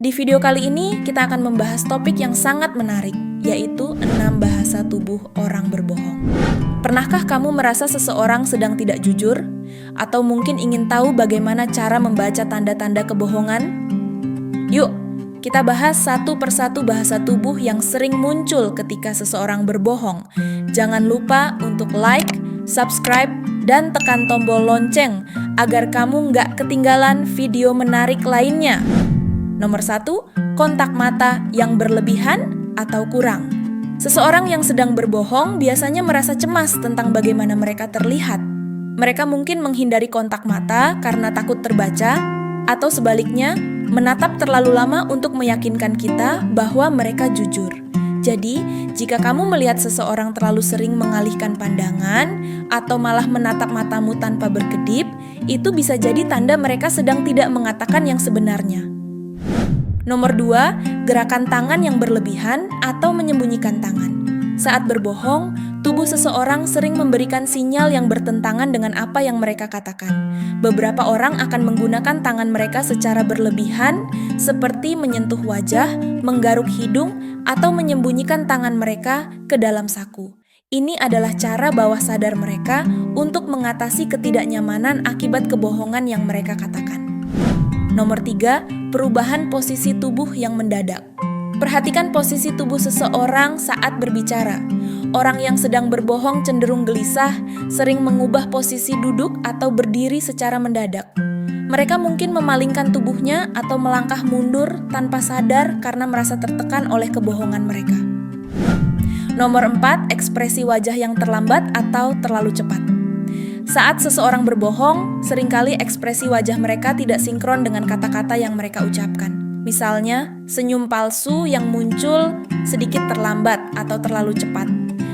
Di video kali ini, kita akan membahas topik yang sangat menarik, yaitu 6 bahasa tubuh orang berbohong. Pernahkah kamu merasa seseorang sedang tidak jujur? Atau mungkin ingin tahu bagaimana cara membaca tanda-tanda kebohongan? Yuk, kita bahas satu persatu bahasa tubuh yang sering muncul ketika seseorang berbohong. Jangan lupa untuk like, subscribe, dan tekan tombol lonceng agar kamu nggak ketinggalan video menarik lainnya. Nomor 1, kontak mata yang berlebihan atau kurang. Seseorang yang sedang berbohong biasanya merasa cemas tentang bagaimana mereka terlihat. Mereka mungkin menghindari kontak mata karena takut terbaca, atau sebaliknya, menatap terlalu lama untuk meyakinkan kita bahwa mereka jujur. Jadi, jika kamu melihat seseorang terlalu sering mengalihkan pandangan atau malah menatap matamu tanpa berkedip, itu bisa jadi tanda mereka sedang tidak mengatakan yang sebenarnya. Nomor 2, gerakan tangan yang berlebihan atau menyembunyikan tangan. Saat berbohong, tubuh seseorang sering memberikan sinyal yang bertentangan dengan apa yang mereka katakan. Beberapa orang akan menggunakan tangan mereka secara berlebihan, seperti menyentuh wajah, menggaruk hidung, atau menyembunyikan tangan mereka ke dalam saku. Ini adalah cara bawah sadar mereka untuk mengatasi ketidaknyamanan akibat kebohongan yang mereka katakan. Nomor 3, perubahan posisi tubuh yang mendadak. Perhatikan posisi tubuh seseorang saat berbicara. Orang yang sedang berbohong cenderung gelisah, sering mengubah posisi duduk atau berdiri secara mendadak. Mereka mungkin memalingkan tubuhnya atau melangkah mundur tanpa sadar karena merasa tertekan oleh kebohongan mereka. Nomor 4, ekspresi wajah yang terlambat atau terlalu cepat. Saat seseorang berbohong, seringkali ekspresi wajah mereka tidak sinkron dengan kata-kata yang mereka ucapkan. Misalnya, senyum palsu yang muncul sedikit terlambat atau terlalu cepat.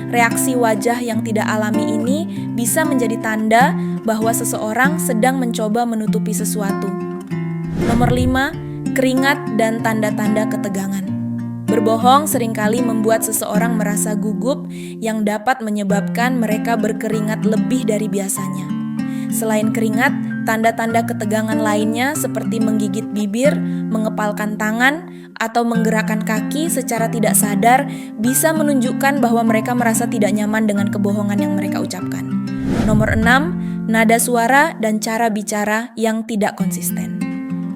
Reaksi wajah yang tidak alami ini bisa menjadi tanda bahwa seseorang sedang mencoba menutupi sesuatu. Nomor 5, keringat dan tanda-tanda ketegangan. Berbohong seringkali membuat seseorang merasa gugup yang dapat menyebabkan mereka berkeringat lebih dari biasanya. Selain keringat, tanda-tanda ketegangan lainnya seperti menggigit bibir, mengepalkan tangan, atau menggerakkan kaki secara tidak sadar bisa menunjukkan bahwa mereka merasa tidak nyaman dengan kebohongan yang mereka ucapkan. Nomor 6, nada suara dan cara bicara yang tidak konsisten.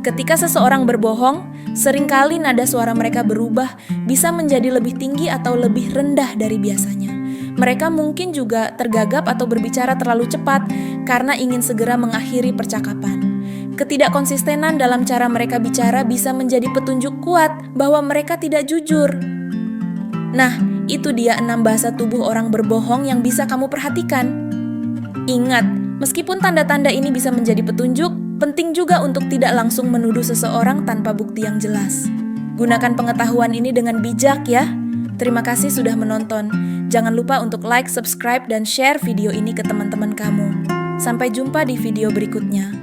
Ketika seseorang berbohong, seringkali nada suara mereka berubah, bisa menjadi lebih tinggi atau lebih rendah dari biasanya. Mereka mungkin juga tergagap atau berbicara terlalu cepat karena ingin segera mengakhiri percakapan. Ketidakkonsistenan dalam cara mereka bicara bisa menjadi petunjuk kuat bahwa mereka tidak jujur. Nah, itu dia 6 bahasa tubuh orang berbohong yang bisa kamu perhatikan. Ingat, meskipun tanda-tanda ini bisa menjadi petunjuk, penting juga untuk tidak langsung menuduh seseorang tanpa bukti yang jelas. Gunakan pengetahuan ini dengan bijak ya. Terima kasih sudah menonton. Jangan lupa untuk like, subscribe, dan share video ini ke teman-teman kamu. Sampai jumpa di video berikutnya.